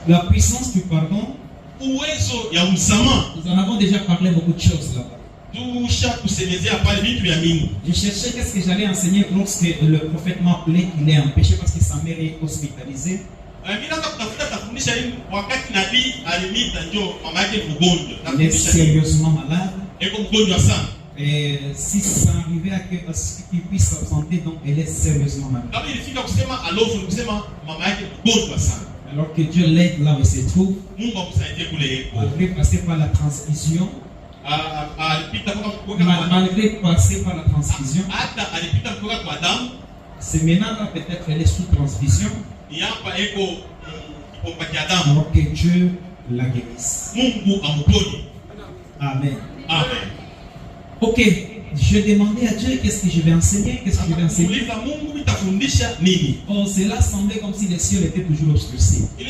La puissance du pardon, nous en avons déjà parlé beaucoup de choses là-bas. Je cherchais qu'est-ce que j'allais enseigner lorsque le prophète m'a appelé qu'il est empêché parce que sa mère est hospitalisée. Il est sérieusement malade. Et si ça arrivait à ce qu'il puisse s'absenter, donc elle est sérieusement malade. Alors que Dieu l'aide là où il se trouve, malgré passer par la transfusion, malgré passer par la transfusion, c'est maintenant là peut-être elle est sous transfusion, alors que Dieu la guérisse. Amen. Amen. Ok, je demandais à Dieu qu'est-ce que je vais enseigner, qu'est-ce que je vais enseigner. Oh, cela semblait comme si les cieux étaient toujours obscurcis. Je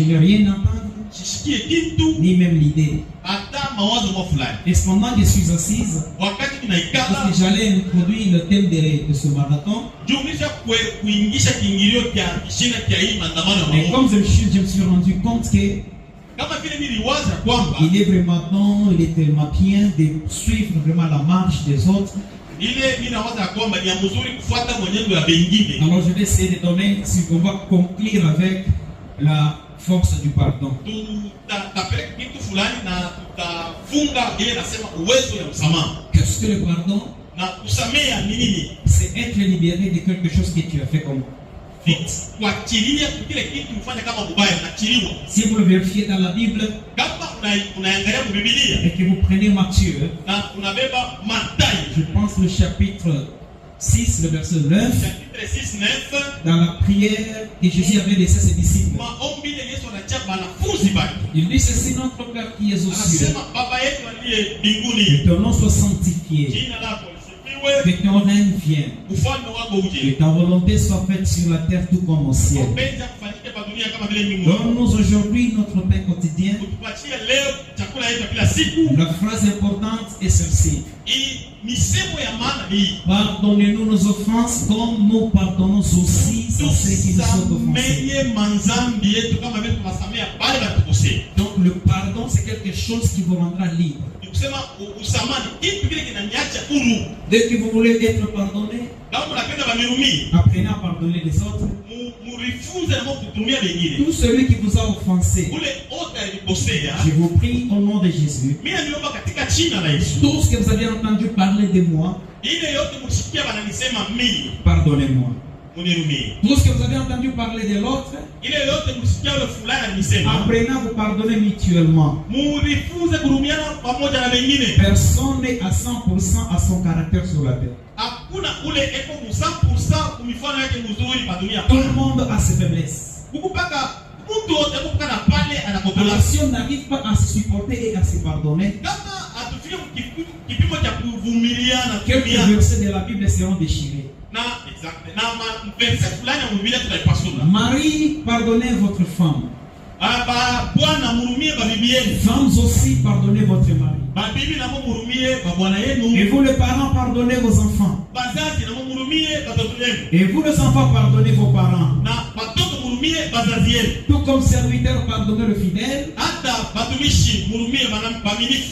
n'ai rien entendu, ni même l'idée. Et cependant, je suis assise, parce que j'allais introduire le thème de ce marathon. Mais comme je me suis rendu compte que il est vraiment bon, il est tellement bien de suivre vraiment la marche des autres. Alors je vais essayer de donner, si on va conclure avec la force du pardon. Qu'est-ce que le pardon? C'est être libéré de quelque chose que tu as fait comme si vous le vérifiez dans la Bible et que vous prenez Matthieu, je pense le chapitre 6, le verset 9, dans la prière que Jésus avait laissé ses disciples, il dit ceci: notre Père qui es aux cieux, que ton nom soit sanctifié, que ton règne vienne, que ta volonté soit faite sur la terre tout comme au ciel. Donne-nous aujourd'hui notre pain quotidien. La phrase importante est celle-ci: pardonnez-nous nos offenses comme nous pardonnons aussi à ceux qui nous sont offensés. Donc le pardon, c'est quelque chose qui vous rendra libre. Dès que vous voulez être pardonné, apprenez à pardonner les autres. Tout celui qui vous a offensé, je vous prie au nom de Jésus, tout ce que vous avez entendu parler de moi, pardonnez-moi. Tout ce que vous avez entendu parler de l'autre, apprenez à vous pardonner mutuellement. Personne n'est à 100% à son caractère sur la terre. Tout le monde a ses faiblesses. Alors si on n'arrive pas à se supporter et à se pardonner, quelques versets de la Bible seront déchirés. Marie, pardonnez votre femme. Femmes aussi, pardonnez votre mari. Et vous les parents, pardonnez vos enfants. Et vous les enfants, pardonnez vos parents. Tout comme serviteur, pardonnez le fidèle.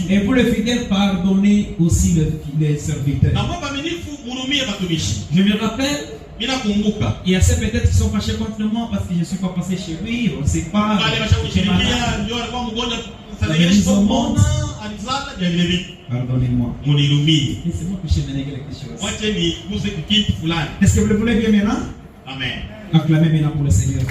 Et vous les fidèles, pardonnez aussi les serviteurs. Je me rappelle, il y a ceux peut-être qui sont fâchés contre moi parce que je ne suis pas passé chez lui, on ne sait pas. Pardonnez-moi. Laissez-moi toucher quelque chose. Est-ce que vous le voulez bien maintenant? Amen. Acclamez maintenant pour le Seigneur.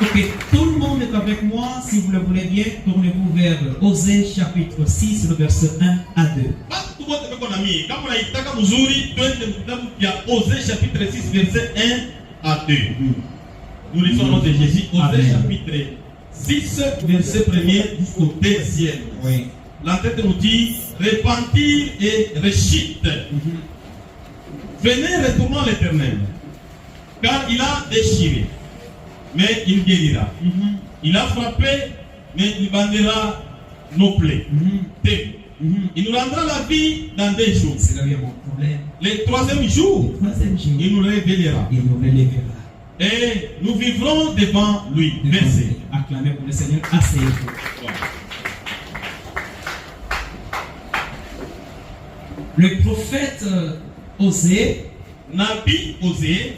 Ok, tout le monde est avec moi. Si vous le voulez bien, tournez-vous vers Osée chapitre 6, le verset 1 à 2. Osée chapitre 6, verset 1 à 2. Nous lisons le nom de Jésus. Osée chapitre 6, verset 1er jusqu'au 2e. Oui. L'entête nous dit: repentir et rechute. Venez, retournons à l'Éternel, car il a déchiré, mais il guérira. Il a frappé, mais il bandera nos plaies. Il nous rendra la vie dans des jours. C'est là où il y a mon problème. Le troisième jour, il nous révélera. Et nous vivrons devant lui. Merci. Acclamez pour le Seigneur. Asseyez-vous. Le prophète Osée, Nabi Osée,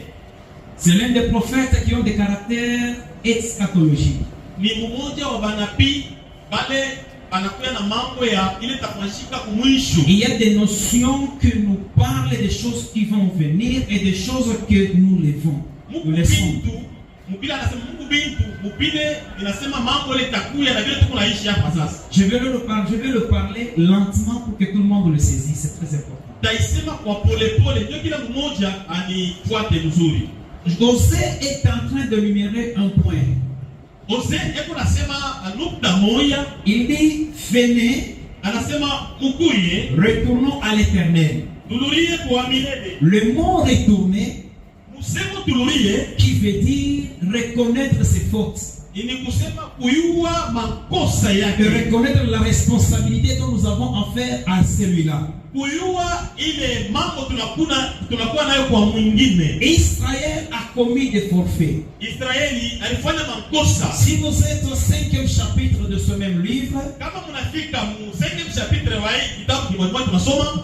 c'est l'un des prophètes qui ont des caractères eschatologiques. Ni mmoja wa manabii wale anakuwa na mambo ya ile tafanyika kumwisho. Il y a des notions que nous parlent des choses qui vont venir et des choses que nous laissons. Je vais le parler lentement pour que tout le monde le saisisse. C'est très important. Osée est en train de numérer un point. Il dit, venez, retournons à l'Éternel. Le mot retourner qui veut dire reconnaître ses fautes. De reconnaître la responsabilité dont nous avons affaire à celui-là. Israël a commis des forfaits. Si vous êtes au 5e chapitre de ce même livre,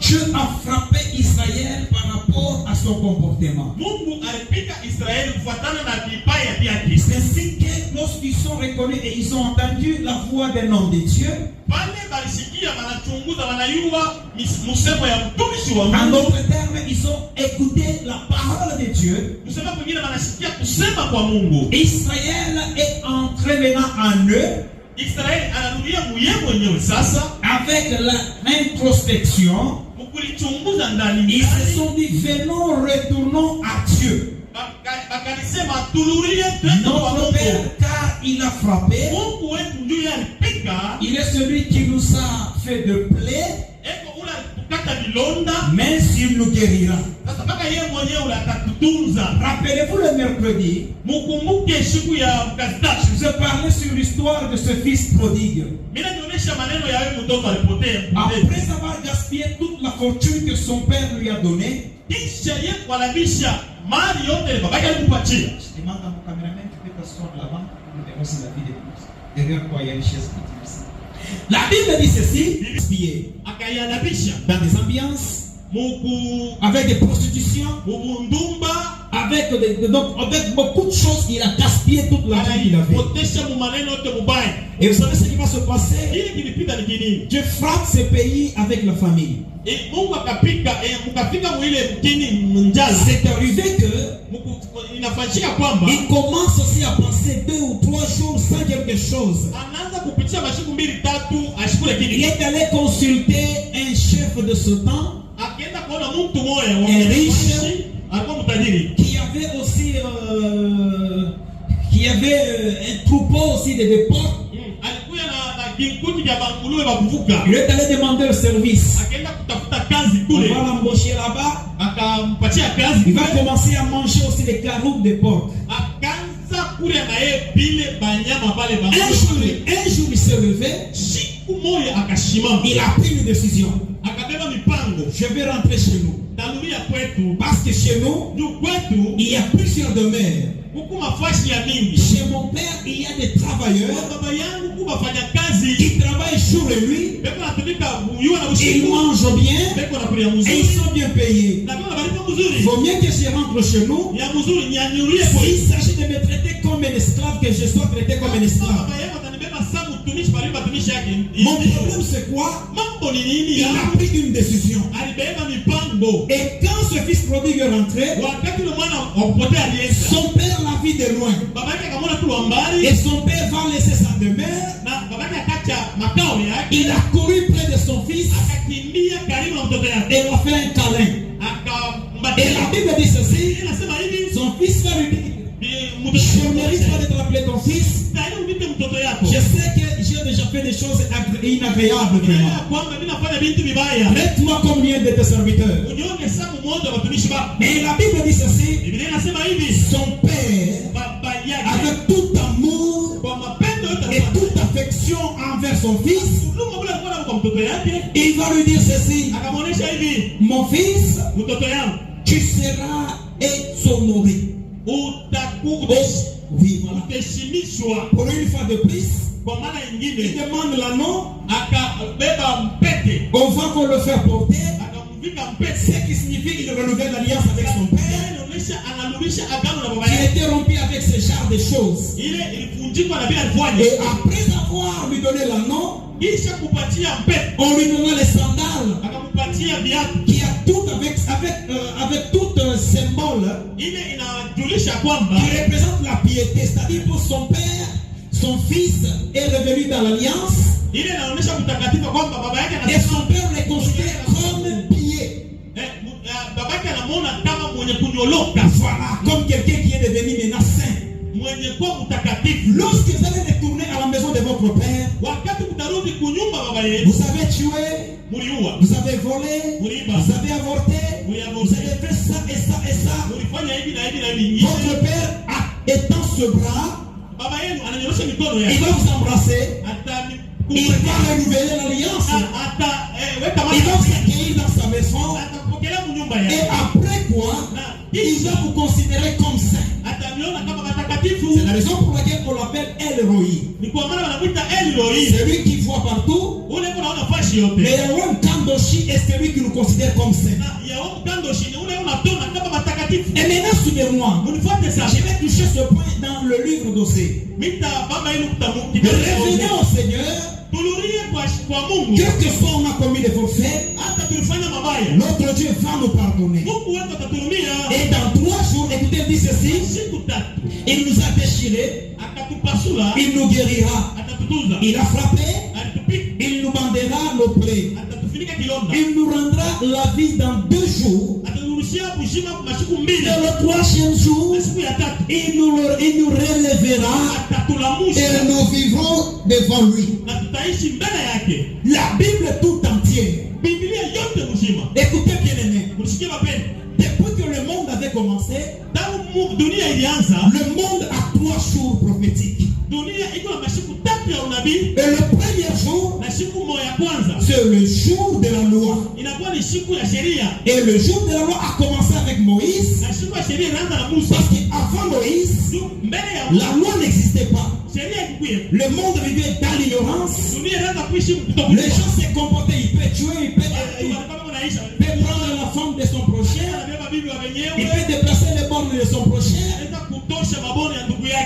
Dieu a frappé Israël par rapport à son comportement. C'est ainsi que lorsqu'ils sont reconnus et ils ont entendu la voix d'un homme de Dieu, en d'autres termes, ils ont écouté la parole de Dieu. Israël est entré maintenant en eux avec l'introspection. Ils se sont dit, venons, retournons à Dieu. Notre Père, car il a frappé, il est celui qui nous a fait de plaies, mais s'il nous guérira. Rappelez-vous le mercredi, je parlais sur l'histoire de ce fils prodigue. Après avoir gaspillé toute la fortune que son père lui a donnée, je demande à mon caméraman, tu peux t'asseoir là-bas pour nous démontrer la vie de Dieu. Derrière toi, il y a une chaise qui ici. La Bible dit ceci, dans des ambiances, avec des prostitutions, avec beaucoup de choses, il a gaspillé toute la vie qu'il avait. Et vous savez ce qui va se passer? Dieu frappe ce pays avec la famille. C'est arrivé que il commence aussi à passer 2 ou 3 jours sans quelque chose. Il est allé consulter un chef de ce temps, un riche, qui avait un troupeau aussi de dépôts. Il est allé demander le service. On va l'embaucher là-bas. Il va commencer à manger aussi les carottes de porc. Un jour il s'est levé. Il a pris une décision. Je vais rentrer chez nous. Parce que chez nous, il y a plusieurs demeures. Chez mon père, il y a des travailleurs qui travaillent jour et nuit. Ils mangent bien et ils sont bien payés. Il vaut mieux que je rentre chez nous. S'il s'agit de me traiter comme un esclave, que je sois traité comme un esclave. Mon problème c'est quoi? Il a pris une décision. Et quand ce fils prodigue est rentré, son père l'a vu de loin. Et son père va laisser sa demeure. Il a couru près de son fils et il a fait un câlin. Et la Bible dit ceci, son fils va lui dire, je ne mérite pas d'être appelé ton fils. Je sais que j'ai déjà fait des choses inagréables. Traite-moi comme l'un de tes serviteurs. Mais la Bible dit ceci, son père, avec tout amour et toute affection envers son fils, il va lui dire ceci: mon fils, tu seras exonéré. Oui, voilà. Pour une fois de plus, il demande l'anneau. On va qu'on le fait porter. Ce qui signifie qu'il renouvelle l'alliance avec son père, qui a été rompu avec ce genre de choses. Et après avoir lui donné l'anneau, on lui donna les sandales, qui a tout avec tout un symbole qui représente la piété. C'est-à-dire pour son père, son fils est revenu dans l'alliance, et son père le considère comme pied. Voilà, comme quelqu'un qui est devenu maintenant saint. Lorsque vous allez retourner à la maison de votre père, vous avez tué, vous avez volé, vous avez avorté, vous avez fait ça et ça et ça. Votre père étend ce bras, il va vous embrasser, il va renouveler l'alliance, il va vous accueillir dans sa maison, et après quoi, il va vous considérer comme saint. C'est la raison pour laquelle on l'appelle El Roi. C'est lui qui voit partout. Mais Yahweh Kandoshi est celui qui nous considère comme saint. Et maintenant, suivez-moi. Je vais toucher ce point dans le livre d'Osée. Revenez au Seigneur. Quel que soit on a commis des forfaits, notre Dieu va nous pardonner. Et dans 3 jours, écoutez, il dit ceci: il nous a déchirés, il nous guérira, il a frappé, il nous bandera nos plaies, il nous rendra la vie dans 2 jours. Et le 3e jour, il nous relèvera et nous vivrons devant lui. La Bible tout entière. Écoutez bien aimé. Depuis que le monde avait commencé, le monde a 3 jours prophétiques. Et le premier jour, c'est le jour de la loi. Et le jour de la loi a commencé avec Moïse. Parce qu'avant Moïse, la loi n'existait pas. Le monde vivait dans l'ignorance. Les gens se comportaient, il peut tuer, il peut prendre la femme de son prochain, il peut déplacer les bornes de son prochain,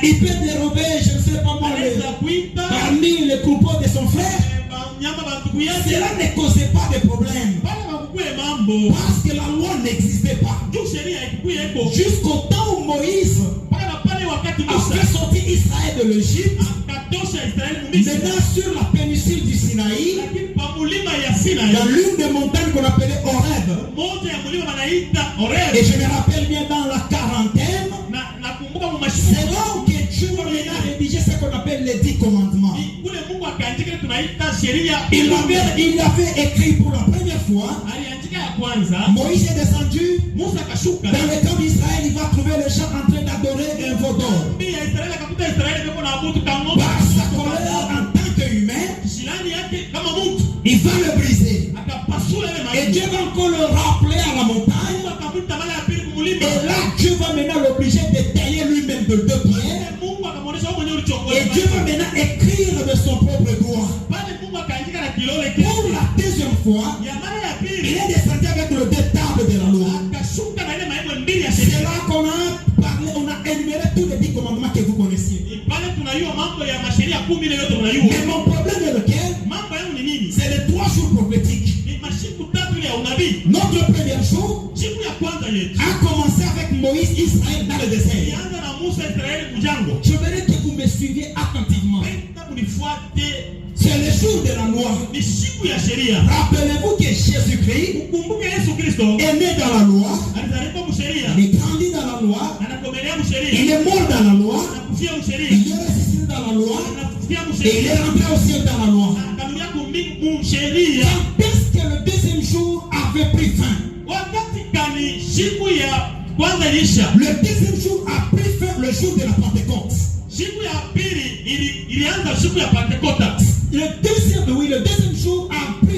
il peut dérober, je ne sais pas moi, parmi les troupeaux de son frère. Cela ne causait pas de problème, parce que la loi n'existait pas. Jusqu'au temps où Moïse a fait sortir Israël de l'Égypte, maintenant sur la péninsule du Sinaï, dans l'une des montagnes qu'on appelait Horeb. Et je me rappelle bien dans la quarantaine, c'est là que Dieu a rédigé ce qu'on appelle les 10 commandements. Il avait écrit pour la première fois. Moïse est descendu dans le camp d'Israël, il va trouver les gens en train d'adorer un veau d'or. Par sa colère en tant qu'humain, il va le briser. Et Dieu va encore le rappeler à la montagne. Et là, Dieu va maintenant l'obliger de tailler lui-même de 2 pierres. Et Dieu va maintenant écrire de son propre doigt. Pour la 2e fois, il est descendu avec le 2 tables de la loi. C'est là qu'on a parlé, on a énuméré tous les 10 commandements que vous connaissiez. Mais mon problème est lequel? C'est les 3 jours prophétiques. Notre premier jour a commencé avec Moïse, Israël dans le désert. Je voudrais que vous me suiviez attentivement. C'est le jour de la loi. Rappelez-vous que Jésus-Christ est né dans la loi, il est grandi dans la loi, il est mort dans la loi, il est ressuscité dans la loi, et il est rentré au ciel dans la loi. Quand est-ce que le 2e jour avait pris fin? Le 2e jour a pris fin le jour de la Pentecôte. Le 2e jour a pris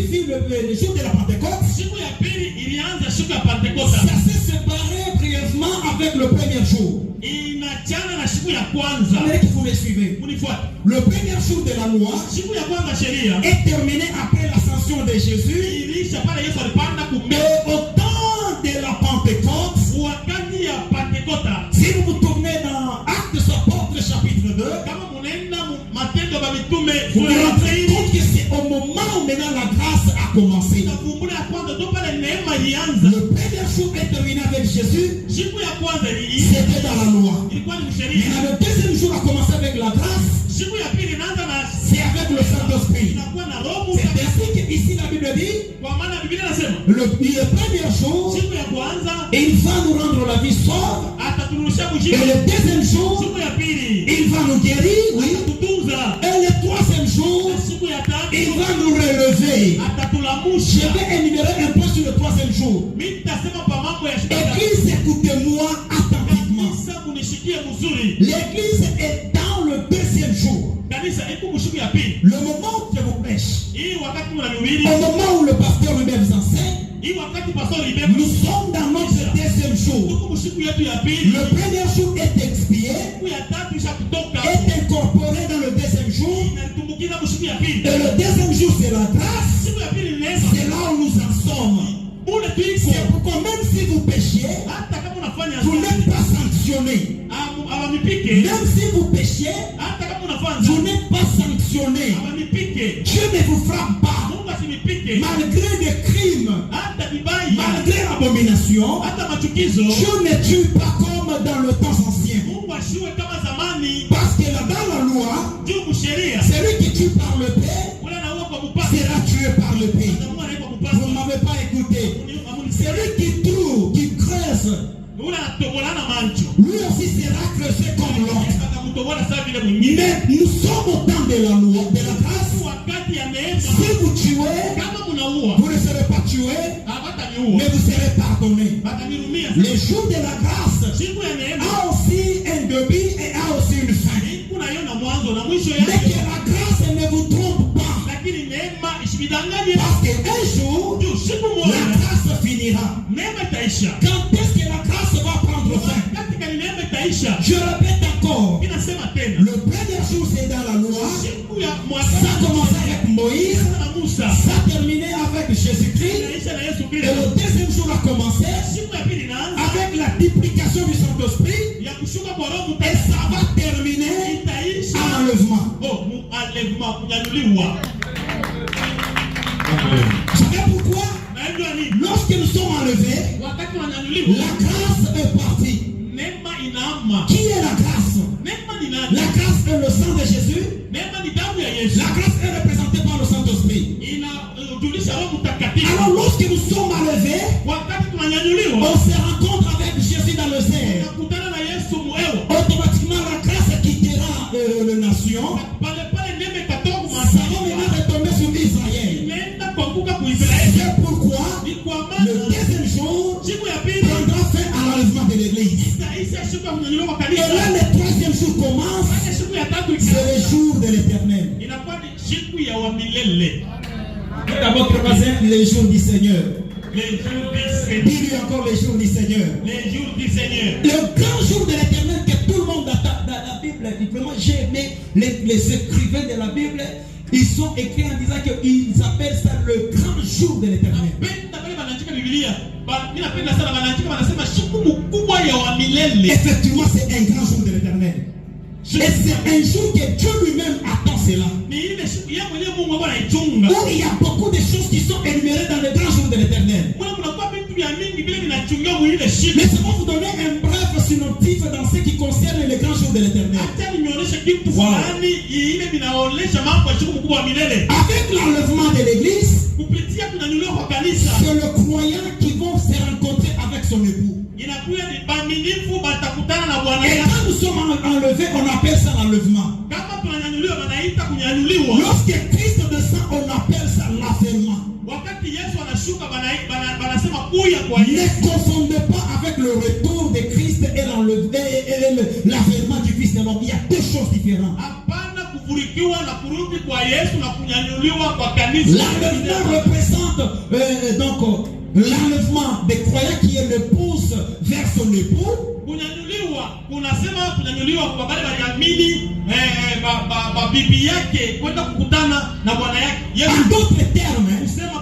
Achana na siku ya kwanza. Amérique, vous me suivez. Unifuate. Le premier jour de la loi Siku ya kwanza sheria est terminé après l'ascension de Jésus. ilisha pale Yesu alipanda kumbe. Et au temps de la Pentecôte, Wakati ya Pentekota. si vous vous tournez dans Actes des Apôtres chapitre 2, Kama munaenda Matendo ya Mitume vous vous sura ya rendez compte que c'est au moment où maintenant la grâce a commencé. Nakumbula ya kwanza ndo pale neema ilianza. Le premier jour est terminé avec Jésus, Siku ya kwanza iliisha c'était dans la loi. ilikuwa ni Mais sheria. le deuxième jour a commencé avec la grâce, Siku ya pili inaanza na c'est avec le Saint-Esprit. inakuwa na Roho C'est Mtakatifu. ainsi que ici la Bible dit, Kwa maana Biblia inasema le premier jour, siku ya kwanza il va nous rendre la vie sauve. ataturudishia Et kujibu. le deuxième jour, Siku ya pili il va nous guérir, oui. atatutunza. Et le troisième jour, Na siku ya il tatu va nous relever. Je atatulamusha. vais énumérer un peu sur le troisième jour. Mimi nitasema pa mambo ya siku ya tatu. Église, écoutez-moi attentivement. Kanisa munishikie mzuri. L'église est dans le deuxième jour. Kanisa iko mshiku ya pili. Le moment où je vous prêche, Hii wakati mnanihubiri, au moment où le pasteur lui-même vous enseigne, hii wakati pastor ibeba. nous sommes dans notre deuxième jour. Tuko mshiku yetu ya pili. Le premier jour est expié, Siku ya tatu isha kutoka. est incorporé dans le deuxième jour. Inatumbukiza mshiku ya pili. Et le deuxième jour, c'est la grâce. Siku ya pili ni neema. C'est là où nous en sommes. Ule tuiko. C'est pourquoi même si vous péchiez, Hata kama unafanya vous n'êtes pas sanctionné. awamipike. Même si vous péchiez, Hata kama unafanya vous n'êtes pas sanctionné. awamipike. Dieu ne vous frappe pas. Mungu asinipike. Malgré des crimes, Hata vibaya. malgré l'abomination, Hata machukizo. Dieu ne tue pas comme dans le temps ancien. Mungu ashiwe kama zamani. Parce que là, dans la loi, Juu kusheria. celui qui tue par le paix Ule na uwa kwa mupaka. sera tué par le paix. Na Mungu anaikwa Vous mupaka. ne m'avez pas écouté. Celui qui trouve, qui creuse, Ule anatobola na mancho. lui aussi sera creusé comme l'autre. Akamutobola sawa vile mwingine. Mais nous sommes au temps de la loi, de la grâce. Wakati ya neema. Si vous tuez, Kama munaua. vous ne serez pas tué, Hawataniua. mais vous serez pardonné. Watanirumia. Les jours de la grâce Siku ya neema. a aussi un début et a aussi une fin. Kuna hiyo na mwanzo na mwisho Mais yake. que la grâce ne vous trompe pas. Lakini neema isimidanganye. Parce qu'un jour, Juu siku la moja grâce finira. neema itaisha. Quand est-ce que la grâce va prendre fin? Wakati kani neema itaisha. Je répète encore. Inasema tena. Le premier jour, c'est dans la loi. Siku ya Ça mwaka commence avec Moïse. na Musa. Ça terminé avec Jésus-Christ. Inaisha na Yesu Et Kristo. le deuxième jour a commencé Siku ya pili inaanza avec la duplication du Saint-Esprit. ya kushuka kwa Roho Et Mtakatifu. ça va terminer Itaisha. à l'enlèvement. Oh, alevuma kunyanyuliwa. Vous savez pourquoi? Naijua nini? Lorsque nous sommes enlevés, Wakati wananyanyuliwa, la grâce est partie. neema inaama. Qui est la grâce? Neema ni nani? La grâce est le sang de Jésus. Neema ni damu ya Yesu. La grâce est représentée par le Saint-Esprit. Inajulisha Roho Mtakatifu. Alors lorsque nous sommes enlevés, Wakati tunanyanyuliwa, on se rencontre avec Jésus dans le ciel. tunakutana na Yesu mwewe. Automatiquement, la grâce quittera les nations. Pale pale neema ikatoka kwa Ça va maintenant retomber sur Israël. Inaenda kuanguka kwa Israeli. C'est pourquoi Ni kwa le maana deuxième jour siku ya pili prendra fin à l'enlèvement de l'église. itaisha siku ya kunyanyuliwa kwa Et là, kanisa. le troisième jour commence. Pale siku ya tatu C'est le jour de l'éternel. inakuwa ni siku ya wa milele. Dites à votre voisin les jours du Seigneur. Les jours du Seigneur. Dis-lui encore les jours du Seigneur. Les jours du Seigneur. Le grand jour de l'éternel que tout le monde attend dans la Bible. Vraiment, j'ai aimé les écrivains de la Bible. Ils sont écrits en disant qu'ils appellent ça le grand jour de l'éternel. Napenda pale wanaandika Biblia. Mimi napenda sana wanaandika wanasema siku mkubwa ya wa milele. Effectivement, c'est un grand jour de l'éternel. Et c'est un jour que Dieu lui-même attend cela. Ni ile siku ya mwenyewe Mungu anaichunga. Où il y a beaucoup de choses qui sont énumérées dans le grand jour de l'éternel. Mwana kunakuwa vitu vya mingi vile vinachungiwa mwile siku. Mais ça va vous donner un bref synopsis dans ce qui concerne le grand jour de l'éternel. Acha nionyeshe kitu fulani ile vinaonesha mambo ya siku mkubwa wa milele. Avec l'enlèvement de l'église, Kupitia kunyanyuliwa kwa kanisa. c'est le croyant qui vont se rencontrer avec son époux. Inakuwa ni baaminifu batakutana na Bwana Et yake. quand nous sommes enlevés, on appelle ça l'enlèvement. Kama tunanyanyuliwa wanaita kunyanyuliwa. Lorsque Christ descend, on appelle ça l'avènement. Wakati Yesu anashuka wanasema kuya kwa Ne Yesu. confondez pas avec le retour de Christ et l'avènement du Fils de l'homme. Il y a deux choses différentes. Hapana kuvurikiwa na kurudi kwa Yesu na kunyanyuliwa kwa kanisa. L'enlèvement représente donc l'enlèvement des croyants qui est le pouce vers son époux. Kunyanyuliwa kunyanyuliwa kunasema kunyanyuliwa kwa wale waliamini bibi yake kwenda kukutana na bwana yake. En d'autres termes,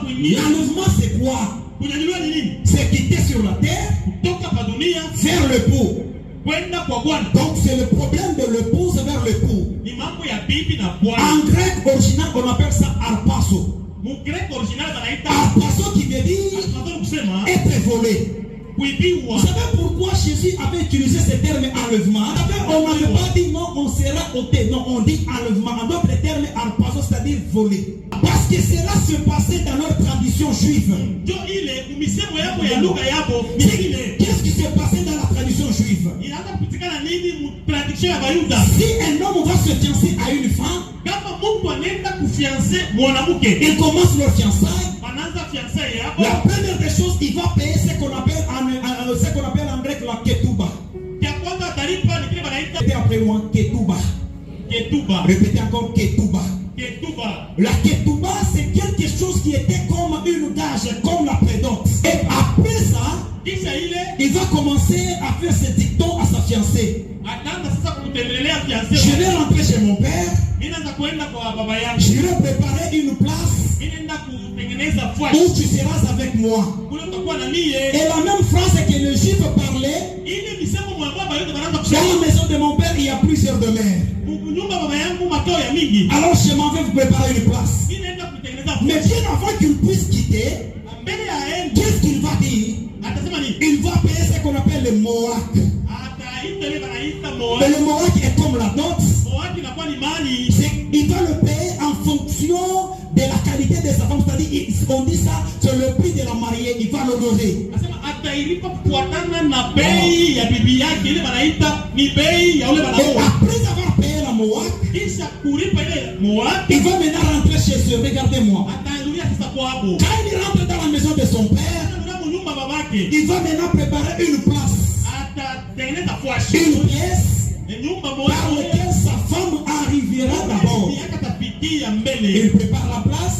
l'enlèvement c'est quoi? Kunyanyuliwa ni nini? C'est quitter sur la terre, kutoka pa dunia vers le pot. Kwenda kwa bwana. Donc c'est le problème de l'épouse vers le pot. Ni mambo ya bibi na bwana. En grec original on appelle ça arpaso. Mon grec original banaita arpaso qui veut dire être volé. Vous savez pourquoi Jésus avait utilisé ce terme enlèvement? On n'avait pas dit non, on sera ôté. Non, on dit enlèvement. En d'autres termes, arpaso, c'est-à-dire voler. Parce que cela se passait dans leur tradition juive. Qu'est-ce qui se passait dans la tradition juive? Si un homme va se fiancer à une femme, il commence leur fiançailles. La première des choses, il va payer ce qu'on appelle en grec la ketouba. Répétez après moi, ketouba. Répétez encore ketouba. La ketouba, c'est quelque chose qui était comme une gage, comme la prédante. Et après ça, il va commencer à faire ses dictons à sa fiancée. Je vais rentrer chez mon père. Je vais préparer une place où tu seras avec moi. Et la même phrase que le juif parlait, dans la maison de mon père, il y a plusieurs demeures. Alors je m'en vais vous préparer une place. Mais bien avant qu'il puisse quitter, qu'est-ce qu'il va dire? Il va payer ce qu'on appelle le moak. Mais le moak est comme la dot. Il va le payer en fonction de la qualité de sa femme. C'est-à-dire, on dit ça, c'est le prix de la mariée. Il va l'honorer. Et après avoir payé la moak, il va maintenant rentrer chez eux. Regardez-moi. Quand il rentre dans la maison de son père, il va maintenant préparer une place. Une pièce dans laquelle sa femme arrivera d'abord. Il prépare la place.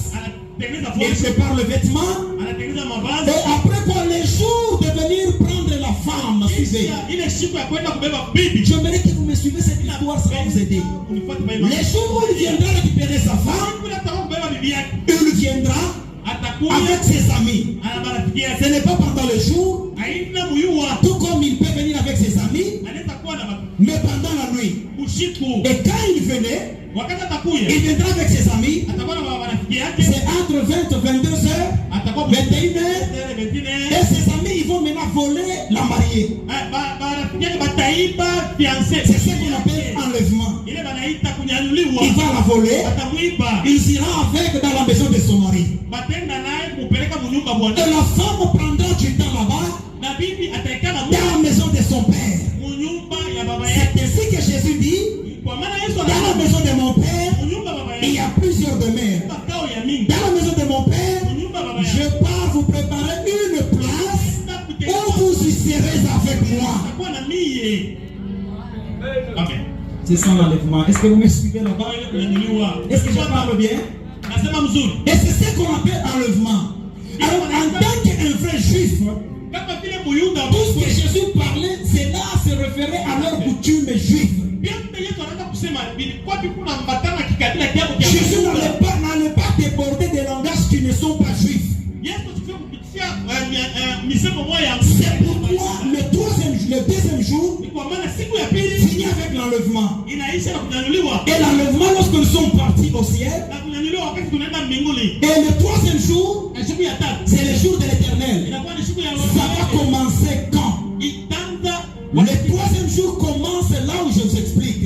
Il prépare le vêtement. Et après quoi, les jours de venir prendre la femme, suivez. J'aimerais que vous me suivez, cette histoire, ça va vous aider. Les jours où il viendra récupérer sa femme, il viendra avec ses amis. Ce n'est pas pendant le jour, tout comme il peut venir avec ses amis, mais pendant la nuit. Et quand il venait, il viendra avec ses amis. C'est entre 20 et 22 heures, 21 heures. Et ses amis, ils vont maintenant voler la mariée. C'est ce qu'on appelle enlèvement. Il va la voler. Il ira avec dans la maison de son mari. Et la femme prendra du temps là-bas, dans la maison de son père. C'est ainsi que Jésus dit, dans la maison de mon père, il y a plusieurs demeures. Dans la maison de mon père, je pars vous préparer une place où vous y serez avec moi. Okay. C'est ça l'enlèvement. Est-ce que vous me suivez là-bas? Est-ce que je parle bien? Et c'est ce qu'on appelle enlèvement. Alors en tant qu'un vrai juif, tout ce que Jésus parlait, cela se référait à leur coutume juive. Jésus n'allait pas déborder des langages qui ne sont pas juifs. C'est pourquoi le deuxième jour finit avec l'enlèvement. Et l'enlèvement, lorsque nous sommes partis au ciel, et le troisième jour, c'est le jour de l'Éternel. Ça va commencer quand? Le troisième jour commence là où je vous explique.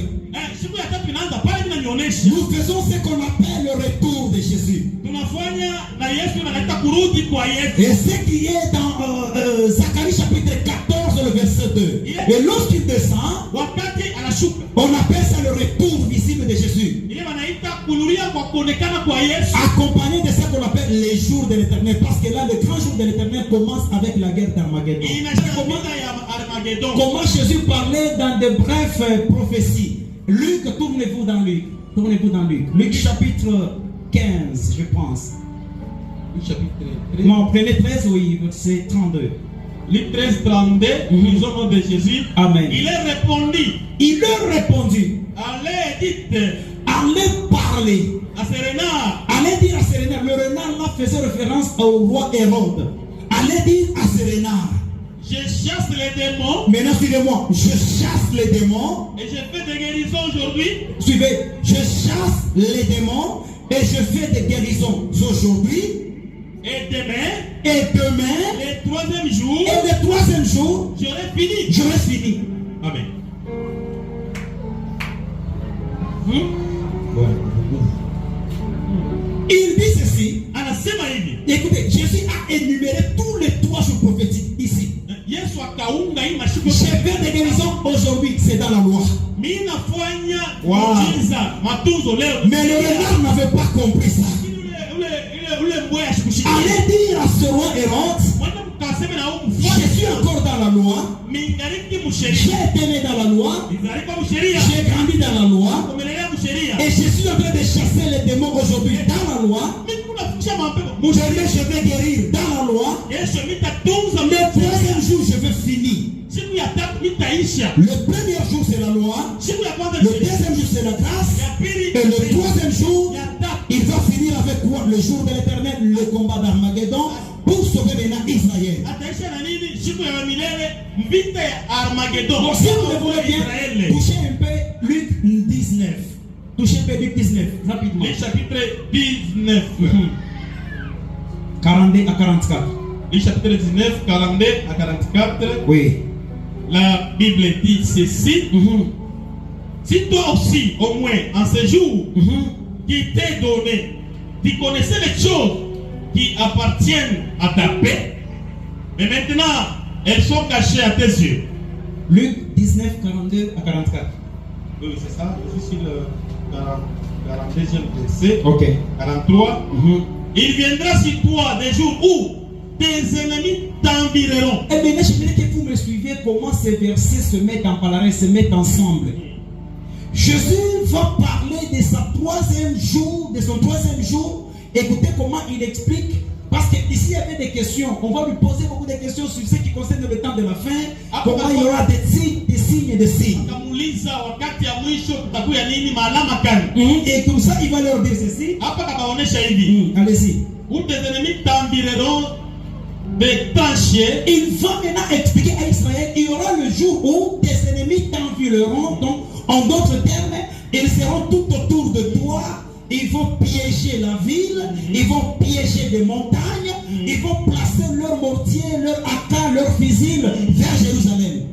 Nous faisons ce qu'on appelle le retour de Jésus. Et ce qui est dans Zacharie chapitre 14, le verset 2. Et lorsqu'il descend, on appelle ça le retour visible de Jésus. Accompagné de ce qu'on appelle les jours de l'Éternel. Parce que là, le grand jour de l'Éternel commence avec la guerre d'Armageddon. Comment Jésus parlait dans de brèves prophéties. Luc, tournez-vous dans Luc. Luc chapitre 15, je pense. Non, prenez 13, oui, c'est 32. Luc 13, 32, nous au nom de Jésus. Amen. Il leur répondit. Il leur répondit. Allez, dites. Allez parler. À ce renard. Allez dire à ce renard. Le renard là faisait référence au roi Hérode. Allez dire à ce renard. Je chasse les démons. Maintenant suivez-moi. Je chasse les démons. Et je fais des guérisons aujourd'hui. Suivez. Je chasse les démons et je fais des guérisons aujourd'hui. Et demain. Le troisième jour. Et le troisième jour. J'aurai fini. J'aurai fini. Amen. Il dit ceci. Écoutez, Jésus a énuméré tous les 3 jours prophétiques ici. Je fais des guérisons aujourd'hui, c'est dans la loi. Wow. Mais le renard n'avait pas compris ça. Allez dire à ce roi Hérode, je suis encore dans la loi. J'ai été né dans la loi. J'ai grandi dans la loi. Et je suis en train de chasser les démons aujourd'hui dans la loi. Je vais guérir dans la loi. Le troisième jour, je vais finir. Le premier jour, c'est la loi. Le deuxième jour, c'est la grâce. Et le troisième jour, il va finir avec quoi? Le jour de l'éternel, le combat d'Armageddon, pour sauver maintenant Israël. Donc, si vous le voulez bien, touchez un peu Luc 19. Touchez un peu Luc 19, rapidement. Le chapitre 19. 42 à 44. Le chapitre 19, 42 à 44. Oui. La Bible dit ceci. Si toi aussi, au moins, en ce jour qui t'est donné, tu connaissais les choses qui appartiennent à ta paix, mais maintenant, elles sont cachées à tes yeux. Luc 19, 42 à 44. Oui, c'est ça. Je suis sur le 42e verset. Ok. 43. Il viendra sur toi des jours où tes ennemis t'envireront. Et maintenant, j'aimerais que vous me suiviez comment ces versets se mettent en parallèle, se mettent ensemble. Jésus va parler de son troisième jour. Écoutez comment il explique. Parce qu'ici, il y avait des questions. On va lui poser beaucoup de questions sur ce qui concerne le temps de la fin. Comment il y aura des signes et des signes. Et comme ça, il va leur dire ceci. Allez-y. Où tes ennemis t'envireront de t'encher. Il va maintenant expliquer à Israël, il y aura le jour où tes ennemis t'envireront. Donc, en d'autres termes, ils seront tout autour de toi. Ils vont piéger la ville, ils vont piéger des montagnes, ils vont placer leurs mortiers, leurs accas, leurs fusils vers Jérusalem.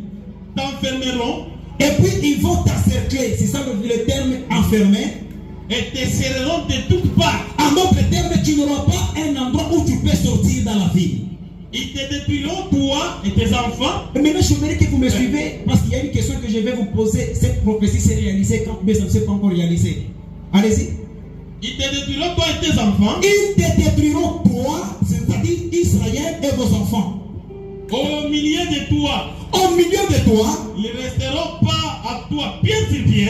T'enfermeront. Et puis ils vont t'encercler, c'est ça le terme enfermer. Et te serreront de toutes parts. En d'autres termes, tu n'auras pas un endroit où tu peux sortir dans la ville. Ils te détruiront, toi et tes enfants. Mais maintenant, je voudrais que vous me suivez, parce qu'il y a une question que je vais vous poser. Cette prophétie s'est réalisée quand, mais ça ne s'est pas encore réalisé. Allez-y. Ils te détruiront, toi et tes enfants. Ils te détruiront, toi, c'est-à-dire Israël et vos enfants. Au milieu de toi. Au milieu de toi. Ils ne resteront pas à toi, pied sur pied.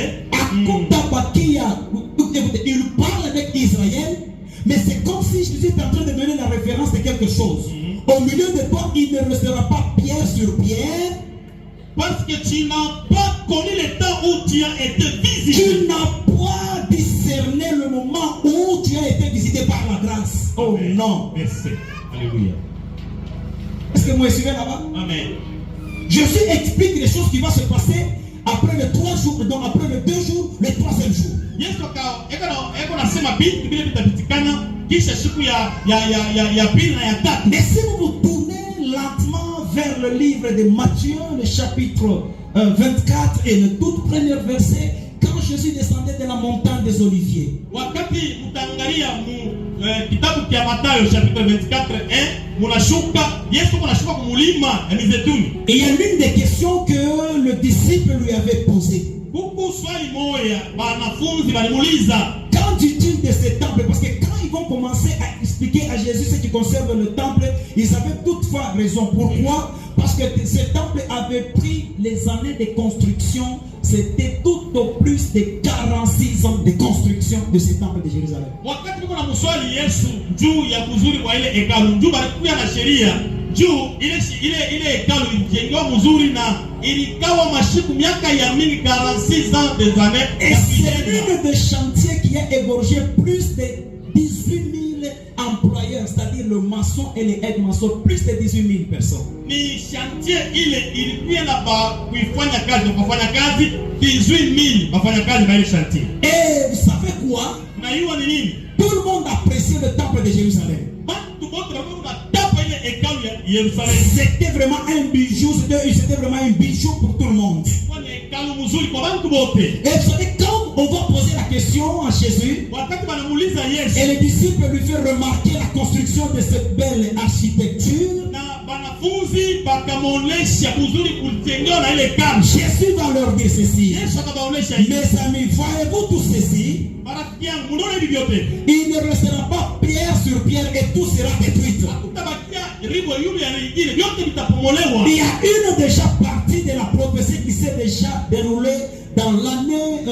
Il parle avec Israël, mais c'est comme si je suis en train de donner la référence de quelque chose. Au milieu de toi, il ne restera pas pierre sur pierre. Parce que tu n'as pas connu le temps où tu as été visité. Tu n'as pas discerné le moment où tu as été visité par la grâce. Oh Amen. non. Merci. Alléluia. Est-ce que vous me suivez là-bas? Amen. Jésus explique les choses qui vont se passer après les 3 jours, donc après les 2 jours, le 3e jour. Mais si vous vous tournez lentement vers le livre de Matthieu, le chapitre 24 et le tout premier verset, quand Jésus descendait de la montagne des Oliviers. Et il y a l'une des questions que le disciple lui avait posées. Qu'en dit-il de ce temple? Parce que quand ils vont commencer à expliquer à Jésus ce qui concerne le temple, ils avaient toutefois raison. Pourquoi? Parce que ce temple avait pris les années de construction. C'était tout au plus de 46 ans de construction de ce temple de Jérusalem. juu ile hekalu ilijengwa mzuri na ilikawa mashiku miaka ya mingi 46 ans des années. Et c'est l'une des chantiers qui a égorgé plus de 18 000 employeurs, c'est-à-dire le maçon et les aides-maçons, plus de 18 000 personnes. Ni chantier ile ilikuwa na kuifanya kazi, kufanya kazi 18 000 wafanya kazi na ile chantier. Et vous savez quoi? Na hiyo ni nini? Tout le monde appréciait le temple de Jérusalem. C'était vraiment un bijou, c'était vraiment un bijou pour tout le monde. Et vous savez, quand on va poser la question à Jésus, et les disciples lui font remarquer la construction de cette belle architecture, Jésus va leur dire ceci: mes amis, voyez-vous tout ceci? Il ne restera pas pierre sur pierre et tout sera détruit. Il y a une déjà partie de la prophétie qui s'est déjà déroulée dans l'année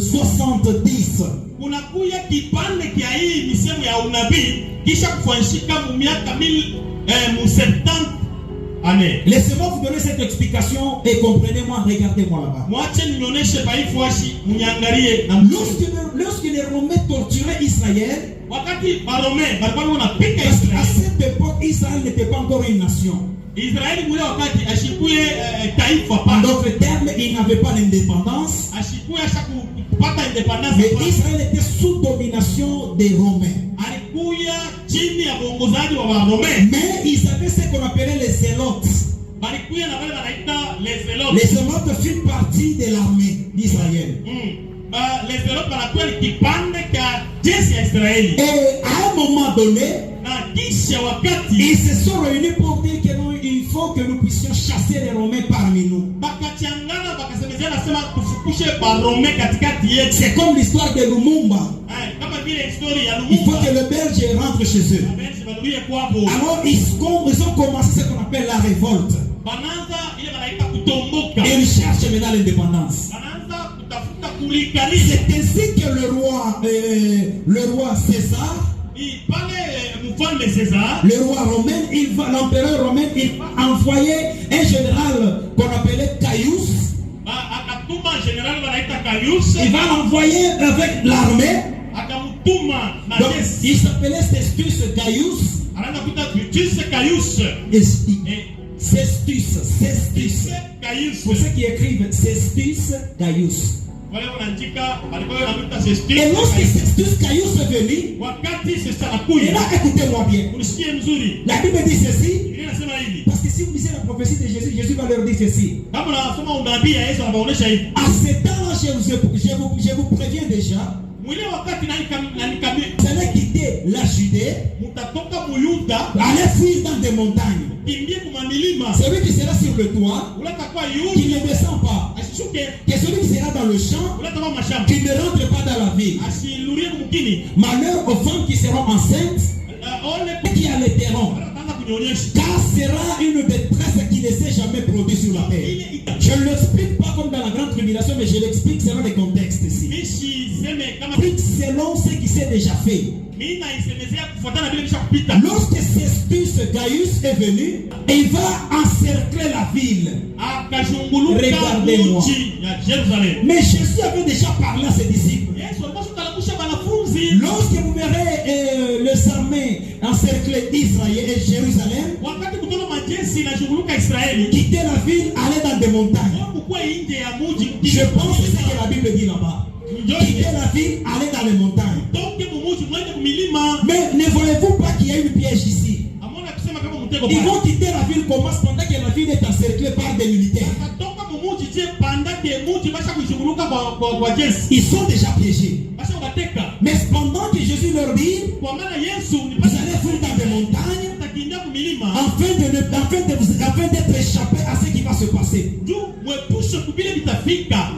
70. Kunakuya kipande kia hii misemo ya unabii kisha kufanyika miaka 1070 années. Laissez-moi vous donner cette explication et comprenez-moi, regardez-moi là-bas. Lorsque les Romains torturaient Israël, à cette époque, Israël n'était pas encore une nation. En d'autres termes, il n'avait pas l'indépendance. Mais Israël était sous domination des Romains. Mais ils avaient ce qu'on appelait les zélotes. Les zélotes firent partie de l'armée d'Israël. Et à un moment donné, ils se sont réunis pour dire qu'il faut que nous puissions chasser les Romains parmi nous. C'est comme l'histoire de Lumumba. Il faut que le Belge rentre chez eux. Alors ils ont commencé ce qu'on appelle la révolte. Et ils cherchent maintenant l'indépendance. C'est ainsi que le roi César, le roi romain, l'empereur romain, il va envoyer un général qu'on appelait Caius. Il va l'envoyer avec l'armée. Donc, il s'appelait Cestus Gaius. Cestus. Pour ceux qui écrivent Cestus Gaius. Et lorsque Cestus Gaius est venu, et là écoutez-moi bien, la Bible dit ceci, parce que si vous lisez la prophétie de Jésus, Jésus va leur dire ceci: à ce temps-là, je vous préviens déjà, vous allez quitter la Judée, allez fuir dans des montagnes. Celui qui sera sur le toit, qui ne descend pas, que celui qui sera dans le champ, qui ne rentre pas dans la ville. Malheur aux femmes qui seront enceintes, qui allaiteront, car sera une détresse qui ne s'est jamais produite sur la terre. Je ne l'explique pas comme dans la grande tribulation, mais je l'explique selon les contextes ici. Selon ce qui s'est déjà fait. Lorsque Cestus Gaius est venu, il va encercler la ville. Regardez-moi. Mais Jésus avait déjà parlé à ses disciples. Lorsque vous verrez les armées encercler Israël et Jérusalem, quitter la ville, aller dans des montagnes. Je pense que c'est ce que la Bible dit là-bas. Quitter la ville, aller dans les montagnes. Mais ne voyez-vous pas qu'il y a une piège ici? Ils vont quitter la ville pendant que la ville est encerclée par des militaires. Ils sont déjà piégés. Mais pendant que Jésus leur dit, vous allez fuir dans des montagnes afin d'être échappé à ce qui va se passer.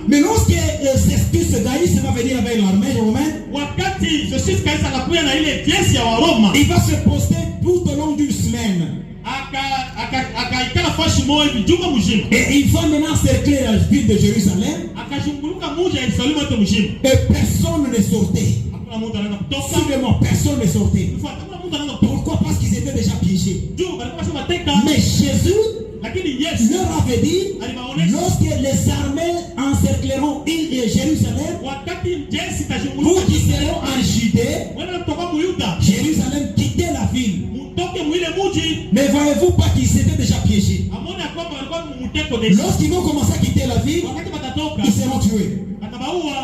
Mais lorsque Cestus Gaius va venir avec l'armée romaine, il va se poster tout au long d'une semaine. Et il va maintenant encercler la ville de Jérusalem. Et personne ne sortait. Suivez-moi, personne ne sortait. Pourquoi? Parce qu'ils étaient déjà piégés. Mais Jésus leur avait dit, lorsque les armées encercleront Jérusalem, vous qui seront en Judée, Jérusalem quittait la ville. Mais voyez-vous pas qu'ils étaient déjà piégés? Lorsqu'ils vont commencer à quitter la ville, ils seront tués.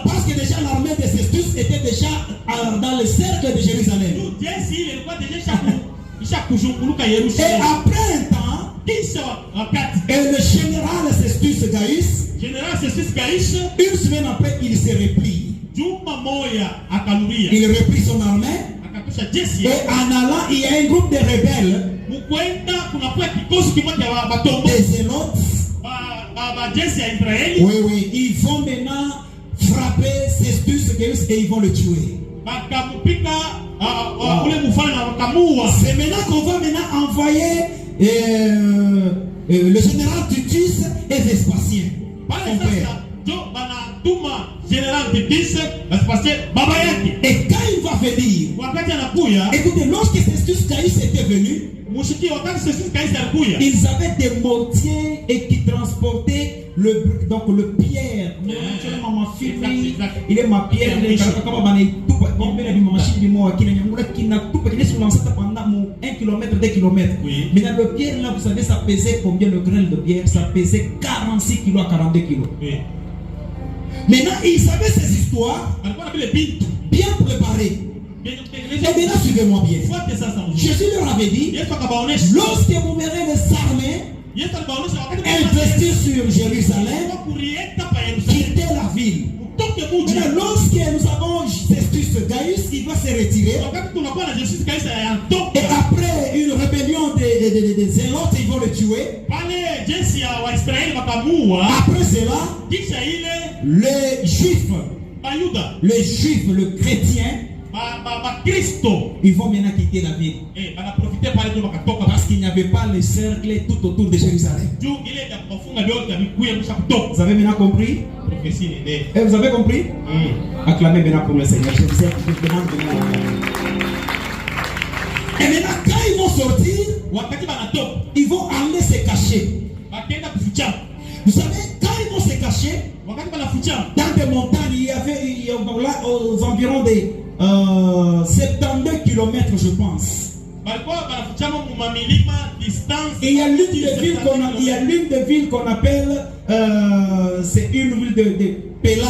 Parce que déjà l'armée de Festus était déjà dans le cercle de Jérusalem. Et après un temps, et le général Festus Gaius, une semaine après, il se replie. Il replie son armée. Et en allant, il y a un groupe de rebelles, des zélotes. Oui, ils vont maintenant frapper Festus Gaius et ils vont le tuer. C'est maintenant qu'on va envoyer le général Titus et Vespasien. Et quand il va venir, écoutez, lorsque Festus Gaius était venu, ils avaient des mortiers et qui transportaient le pierre. Il est ma pierre. Pendant 1 km, 2 km. Mais dans le pierre, là, vous savez, ça pesait combien de graines de pierre? Ça pesait 46 kg à 42 kg. Maintenant, ils savaient ces histoires bien préparées. Et maintenant, suivez-moi bien. Jésus leur avait dit, lorsque vous verrez les armées investir sur Jérusalem, quittez la ville. Maintenant, lorsque nous avons Festus Gaius, il va se retirer. Et après une rébellion des zélotes, ils vont le tuer. Après cela, les juifs, le chrétien, ils vont maintenant quitter la ville. Parce qu'il n'y avait pas le cercle tout autour de Jérusalem. Vous avez maintenant compris? Et vous avez compris? Acclamez maintenant pour le Seigneur. Je vous demande de Et maintenant, quand ils vont sortir, ils vont aller se cacher. Vous savez, quand ils vont se cacher, dans des montagnes, il y avait là, aux environs des 72 km, je pense. Et il y a l'une des villes qu'on appelle, c'est une ville de Péla.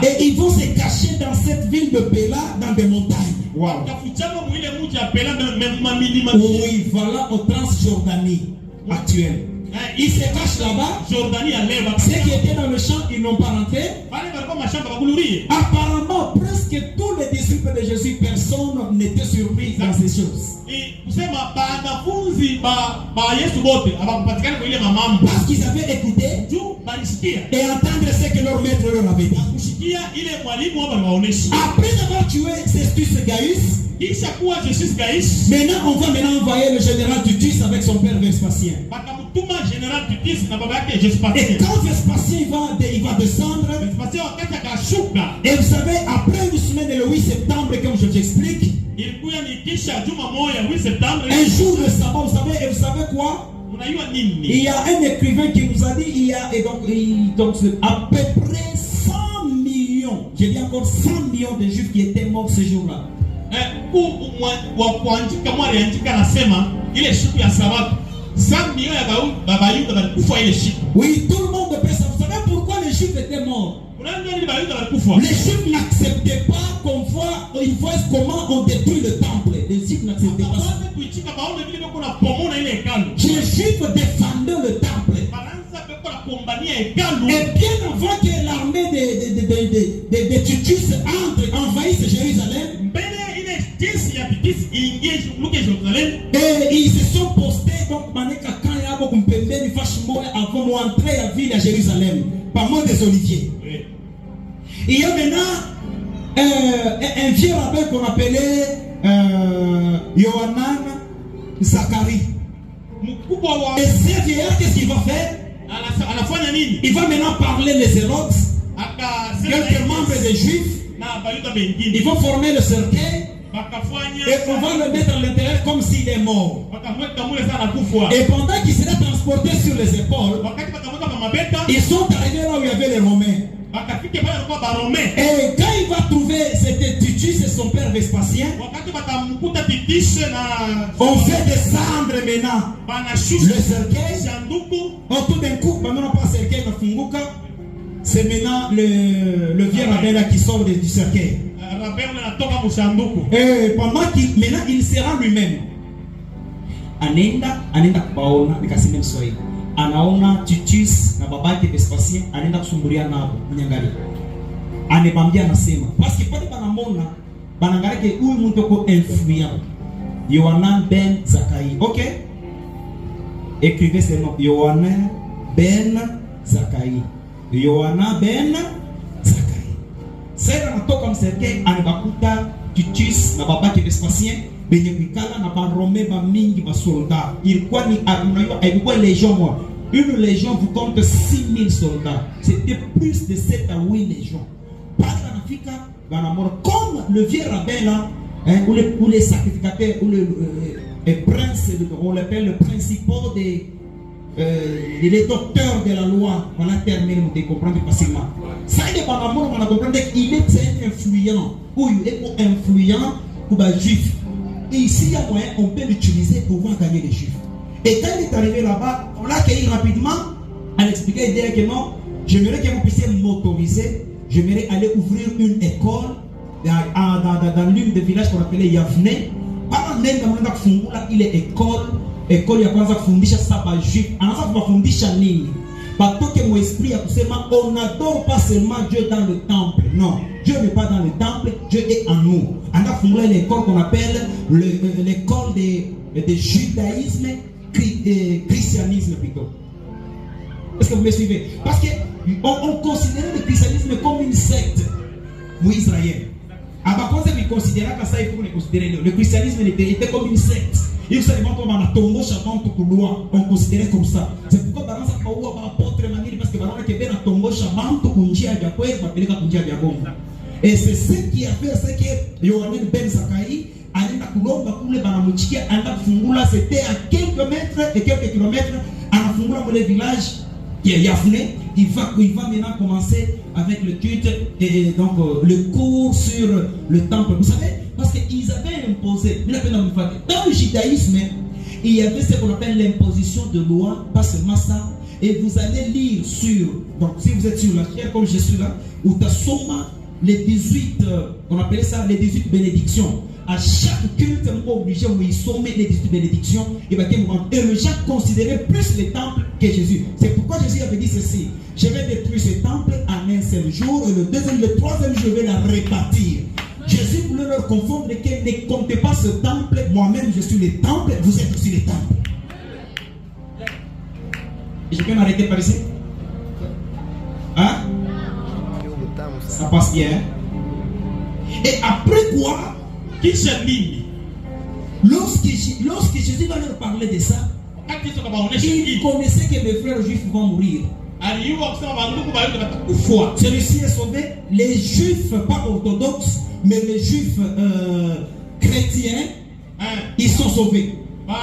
Et ils vont se cacher dans cette ville de Péla, dans des montagnes. Wow. Oui, voilà au Transjordanie actuel. Ils se cachent là-bas. Ceux qui étaient dans le champ, ils n'ont pas rentré. Apparemment, presque tous les disciples de Jésus, personne n'était surpris dans ces choses. Parce qu'ils avaient écouté et entendu ce que leur maître leur avait dit. Après avoir tué Festus Gaius, maintenant on va envoyer le général Titus avec son père Vespasien. Et quand Vespasien il va descendre, et vous savez, après une semaine et le 8 septembre, comme je vous explique, un jour de sabbat, vous savez quoi? Il y a un écrivain qui nous a dit, il y a donc à peu près 100 millions, j'ai dit encore 100 millions de juifs qui étaient morts ce jour-là. Oui, tout le monde peut savoir. Vous savez pourquoi les juifs étaient morts? Les juifs n'acceptaient pas qu'on voit comment on détruit le temple. Les juifs n'acceptaient pas ça. Les juifs défendaient le temple. Et bien avant que l'armée de Titus envahisse Jérusalem, et ils se sont postés donc avant d'entrer à la ville à Jérusalem par mot des Oliviers. Il y a maintenant un vieux rabbin qu'on appelait Yohanan Zacharie. Et ce vieillard, qu'est-ce qu'il va faire? Il va maintenant parler les zélotes, quelques membres des juifs. Ils vont former le cercueil. Et on va le mettre à l'intérieur comme s'il est mort. Et pendant qu'il sera transporté sur les épaules, ils sont arrivés là où il y avait les Romains. Et quand il va trouver, c'était Titus et son père Vespasien, on fait descendre maintenant le cercueil. Tout d'un coup, maintenant pas cercueil, c'est maintenant le vieux rabbin là qui sort du cercueil. Et pendant qu'il maintenant il sera lui-même. Anenda kubaona nikasema Mswahili. Anaona Titus na babake Vespasien anaenda kusumbulia nao mnyangali. Anebambia anasema parce que pale banamona banangalia ke huyu mtu ko influent. Yohanan ben Zakai. OK? Écrivez ce nom. Yohanan ben Zakai. Yohanan ben Zakai. Sasa anatoka mserkei anabakuta Titus na babake Vespasien benye kuikala na barome ba mingi ba soldats. Ilikuwa ni ilikuwa légion moi. Une légion vous compte 6000 soldats. C'était plus de 7 à 8 légions. Pas d'Afrique, comme le vieux rabbin là, hein, ou les sacrificateurs, ou les princes, on l'appelle le principal les docteurs de la loi. Voilà terminé, vous comprenez facilement. Ça, il est pas l'amour, on a compris qu'il est influent, ou il est influent pour les juifs. Et ici, il y a moyen, on peut l'utiliser pour pouvoir gagner les juifs. Et quand il est arrivé là-bas, on l'a accueilli rapidement, à l'expliquer et dire que non, j'aimerais que vous puissiez m'autoriser, j'aimerais aller ouvrir une école dans l'une des villages qu'on appelait Yavne. Pendant même quand il est école ya kwanza kufundisha saba juif, anaanza kufundisha nini? Batoke mon esprit ya kusema on n'adore pas seulement Dieu dans le temple. Non, Dieu n'est pas dans le temple, Dieu est en nous. On a fondé l'école qu'on appelle l'école de judaïsme christianisme plutôt. Est-ce que vous me suivez? Parce qu'on considérait le christianisme comme une secte pour Israël. Avant qu'on se considérait que ça, il faut le considérer. Le christianisme était comme une secte. Il s'est dit qu'on a tombé chabon pour loi, on considérait comme ça. C'est pourquoi dans sa pauvre apôtre manière parce que baron était bien tombé chabon pour kunjia vya kweli, papeleka kunjia vya bongo. Et c'est ce qui a fait ce que Yohanan ben Zakai anaenda kulomba kule banamuchikia anaenda kufungula, c'était à quelques mètres et quelques kilomètres anafungula dans le village qui est Yavne. Il va maintenant commencer avec le culte et donc le cours sur le temple. Vous savez, parce qu'ils avaient imposé, dans le judaïsme, il y avait ce qu'on appelle l'imposition de loi, pas seulement ça. Et vous allez lire sur, donc si vous êtes sur la chair comme je suis là, ou Tasoma, les 18, on appelait ça les 18 bénédictions. À chaque culte, on est obligé où ils sommet les 18 bénédictions. Et le gens considéraient plus les temples que Jésus. C'est pourquoi Jésus avait dit ceci: je vais détruire ce temple en un seul jour, et le troisième, je vais la rebâtir. Jésus voulait leur confondre que ne comptez pas ce temple, moi-même je suis le temple, vous êtes aussi le temple. Et je peux m'arrêter par ici? Hein? Ça passe bien. Et après quoi? Lorsque Jésus va leur parler de ça, il connaissait que les frères juifs vont mourir. Celui-ci est sauvé. Les juifs, pas orthodoxes, mais les juifs chrétiens, ils sont sauvés. Vous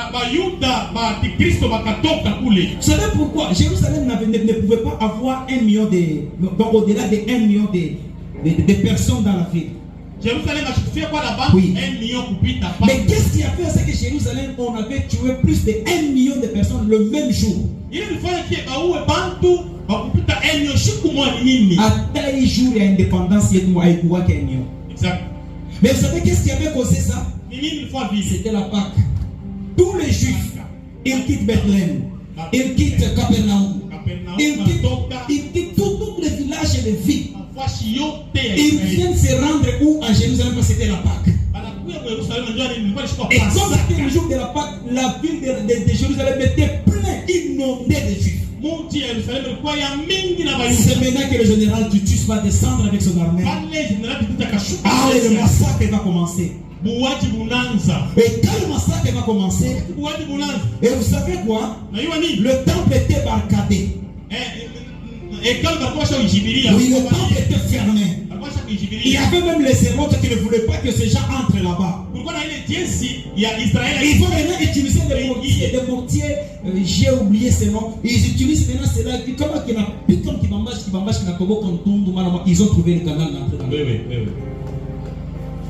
savez pourquoi? Jérusalem ne pouvait pas avoir 1 million donc au-delà de 1 million de personnes dans la ville. Jérusalem a fait quoi là-bas? Oui. 1 million coupé ta part. Mais qu'est-ce qui a fait? C'est que Jérusalem, on avait tué plus de 1 million de personnes le même jour. Il faut qu'il y ait Bantu, un million chaque mois. À tel jour et indépendance, il y a un million. Exact. Mais vous savez qu'est-ce qui avait causé ça? C'était la Pâque. Tous les juifs, ils quittent Bethléem, ils quittent Capernaum, ils quittent tous les villages et les villes. Ils viennent se rendre où? À Jérusalem, parce que c'était la Pâque. Et quand c'était le jour de la Pâque, la ville de Jérusalem était pleine, inondée de juifs. C'est maintenant que le général Titus va descendre avec son armée. Ah, et le massacre va commencer. Et quand le massacre va commencer, et vous savez quoi? Le temple était barricadé. Oui, le temple était fermé. Il y avait même les Hérodes qui ne voulaient pas que ces gens entrent là-bas. Kulikuwa na ile jinsi ya Israeli. Ils vont maintenant utiliser des mortiers, j'ai oublié ce nom. Ils utilisent maintenant cela. Ils ont trouvé le canal d'entrée dans le. Oui.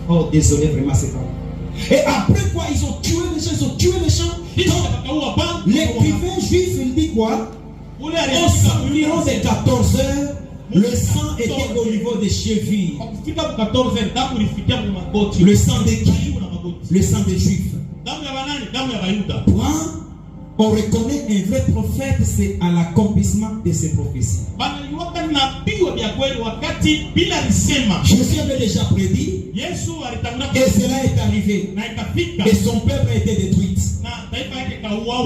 Oh, désolé, vraiment, c'est pas. Et après quoi, ils ont tué les gens, L'écrivain juif, il dit quoi? Environ des 14 heures, le sang était au niveau des chevilles. Le sang de qui? Le sang des Juifs. Point. On reconnaît un vrai prophète, c'est à l'accomplissement de ses prophéties. Jésus avait déjà prédit et cela est arrivé. Et son peuple a été détruit.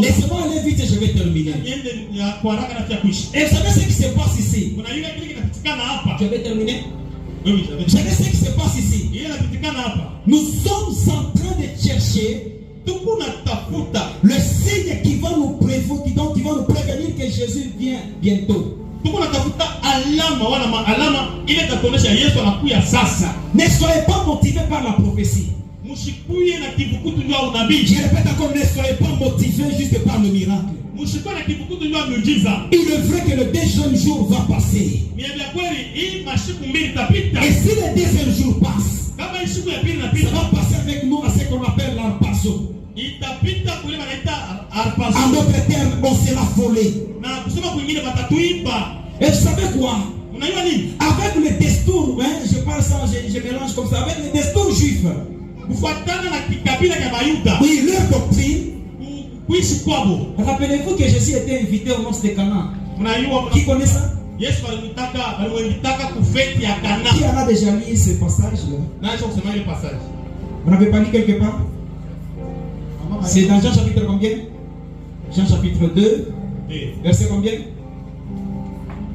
Laissez-moi aller vite et je vais terminer. Et vous savez ce qui se passe ici? Je vais terminer. Vous savez ce qui se passe ici? Nous sommes en train de chercher le signe qui va nous prévenir que Jésus vient bientôt. Ne soyez pas motivés par la prophétie. Je répète encore, ne soyez pas motivés juste par le miracle. Il est vrai que le deuxième jour va passer. Et si le deuxième jour passe, ça va passer avec nous à ce qu'on appelle l'arpazo. En d'autres termes, on sera volé. Et vous savez quoi? Avec le destour, je parle ça, je mélange comme ça, avec le destour juif. Oui, leur doctrine. Rappelez-vous que Jésus était invité au noces de Cana. Qui connaît ça? Qui en a déjà lu ce passage-là? Vous n'avez pas lu quelque part? C'est dans Jean chapitre combien? Jean chapitre 2, verset combien?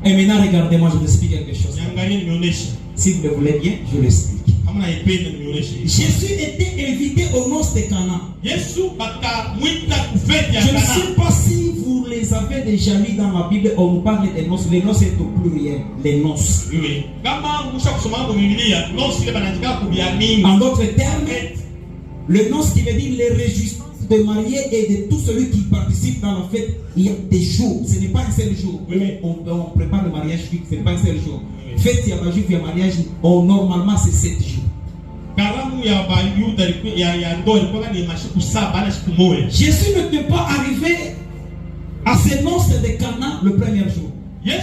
Et maintenant regardez-moi, je vous explique quelque chose. Si vous le voulez bien, je l'explique. Jésus était invité aux noces de Cana. Je ne sais pas si vous les avez déjà lu dans la Bible, on nous parle des noces. Les noces est au pluriel. Les noces. En d'autres termes, le noce qui veut dire les réjouissances de mariés et de tout celui qui participe dans la fête. Il y a des jours, ce n'est pas un seul jour. On prépare le mariage fixe, ce n'est pas un seul jour. Fête, il y a pas juif, il y a mariage, normalement c'est 7 jours. Jésus ne peut pas arriver à ces noces de Cana le premier jour. C'est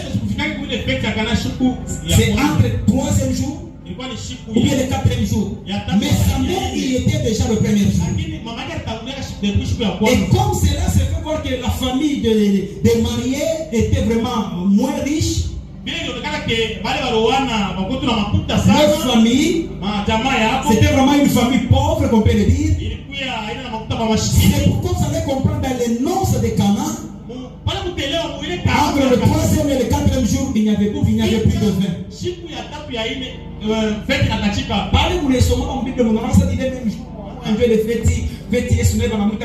entre le 3e jour ou bien le 4e jour. Mais sa mère, il était déjà le premier jour. Et comme cela se fait voir que la famille des mariés était vraiment moins riche, leur famille, c'était vraiment une famille pauvre, qu'on peut le dire. C'est pourquoi vous allez comprendre dans les noces de Cana, entre le 3e et le 4e jour, il n'y avait plus de vin. Parlez-vous les sommes en Bible, mon enfant, ça dit les mêmes jours. On veut les fêtes, et soulever dans la mouille,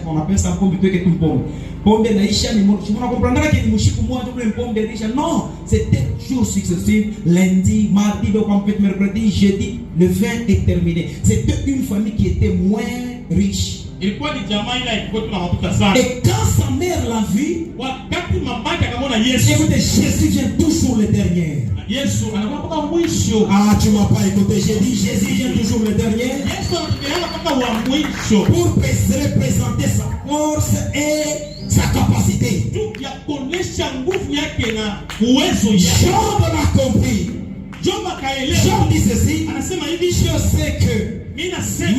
on appelle ça pomme de tout pomme. Pomme de naïcha, tu comprendras que les mouchiques, moi, je pomme de riche. Non, c'était jours successifs, lundi, mardi, mercredi, jeudi, le vin est terminé. C'était une famille qui était moins riche. Et quand sa mère l'a vu, écoutez, Jésus vient toujours le dernier. Ah, tu m'as pas écouté, j'ai dit Jésus vient toujours le dernier. Pour représenter sa force et sa capacité. Job l'a compris. Job dit ceci, je sais que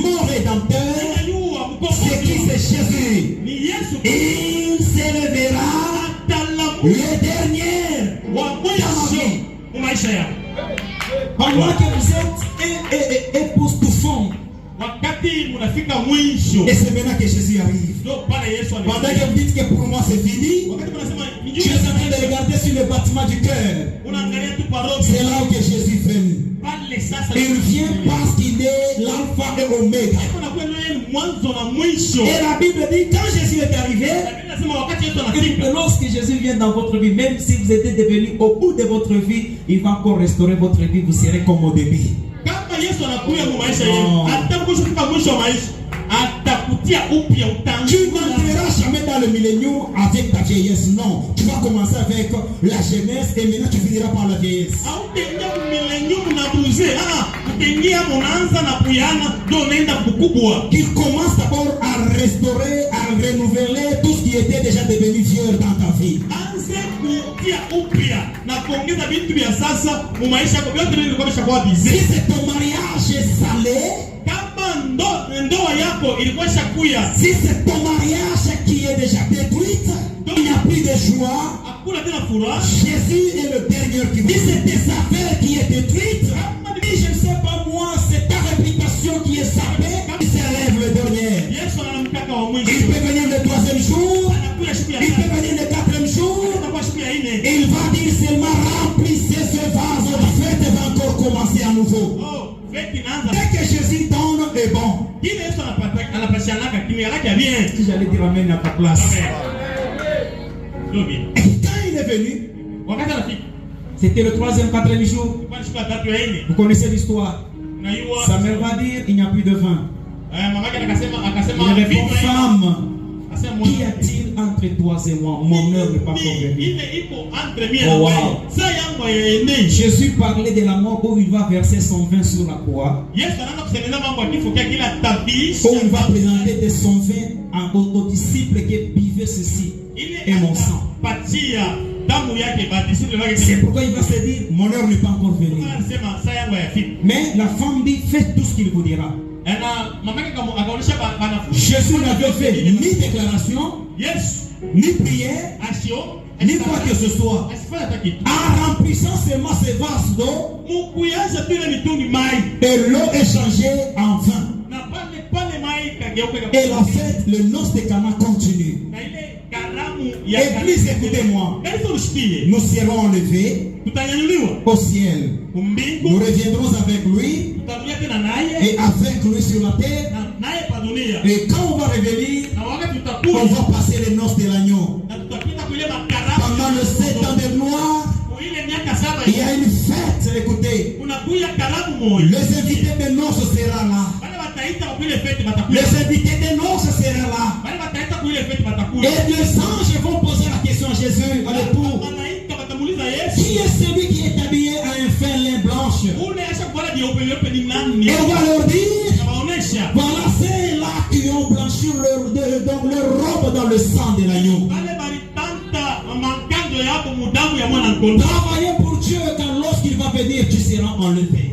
mon rédempteur, c'est qui? C'est Jésus. Il s'élèvera le dernier dans ma vie. Pendant que vous êtes époustouflant, et c'est maintenant que Jésus arrive. Pendant que vous dites que pour moi c'est fini, je suis en train de regarder sur le bâtiment du cœur. C'est là que Jésus vient. Il vient parce qu'il est l'alpha et l'oméga. Et la Bible dit, quand Jésus est arrivé, et lorsque Jésus vient dans votre vie, même si vous êtes devenu au bout de votre vie, il va encore restaurer votre vie, vous serez comme au début. Tu n'entreras jamais dans le millénium avec ta vieillesse. Non, tu vas commencer avec la jeunesse et maintenant tu finiras par la vieillesse. Qu'il commence d'abord à restaurer, à renouveler tout ce qui était déjà devenu vieux dans ta vie. Si c'est ton mariage salé, si c'est ton mariage qui est déjà détruit, il n'y a plus de joie. Jésus est le dernier qui. Si c'est tes affaires qui est détruite, je ne sais pas moi, c'est ta réputation qui est sapée, il s'élève le dernier. Il peut venir le 3e jour, il peut venir le 4e jour, et il va dire seulement remplissez ce vase, la fête va encore commencer à nouveau. Dès que Jésus donne est bon. Si j'allais dire amen à ta place. Et quand il est venu, c'était le 3e, 4e jour. Vous connaissez l'histoire. Sa mère va dire il n'y a plus de vin. Il répond femme, qu'y a-t-il entre toi et moi? Mon heure n'est pas encore venue. Oh, wow. Jésus parlait de la mort où il va verser son vin sur la croix. Où il va présenter son vin aux disciples qui buvaient ceci et mon sang. C'est pourquoi il va se dire mon heure n'est pas encore venue. Mais la femme dit faites tout ce qu'il vous dira. Jésus n'avait fait ni déclaration, ni prière, ni quoi que ce soit. En remplissant seulement ses vases d'eau, et l'eau est changée en vin. Et la fête, le noce de Cana continue. Église, écoutez-moi. Nous serons enlevés au ciel. Nous reviendrons avec lui et avec lui sur la terre. Et quand on va revenir, on va passer les noces de l'agneau. Pendant le 7 ans de gloire, il y a une fête, écoutez. Les invités de noces seront là. Les invités de noces seront là. Et les anges vont poser la question à Jésus, à l'époux. Qui est celui qui est habillé à un fin lin blanche? Et on va leur dire, voilà ceux-là qui ont blanchi leur robe dans le sang de l'agneau. Travaillez pour Dieu quand lorsqu'il va venir, tu seras enlevé.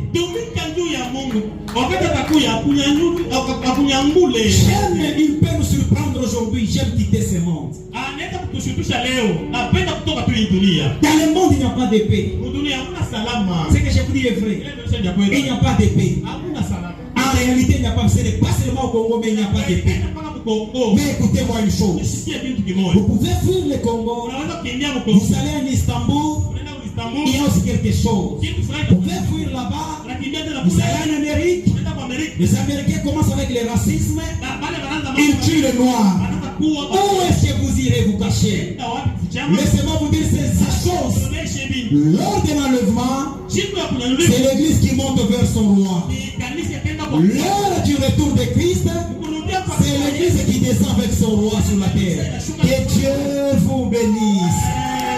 J'aime, il peut nous surprendre aujourd'hui. J'aime quitter ce monde. Dans le monde, il n'y a pas de paix. Ce que je vous dis est vrai. Il n'y a pas de paix. En réalité, il n'y a pas, c'est pas seulement au Congo, mais il n'y a pas de paix. Mais écoutez-moi une chose. Vous pouvez fuir le Congo. Vous allez en Istanbul. Il y a aussi quelque chose. Vous pouvez fuir là-bas. Vous allez en Amérique. Les Américains commencent avec le racisme. Ils tuent les Noirs. Où est-ce que vous irez vous cacher? Laissez-moi vous dire ces choses. Lors de l'enlèvement, c'est l'église qui monte vers son roi. L'heure du retour de Christ, c'est l'église qui descend avec son roi sur la terre. Que Dieu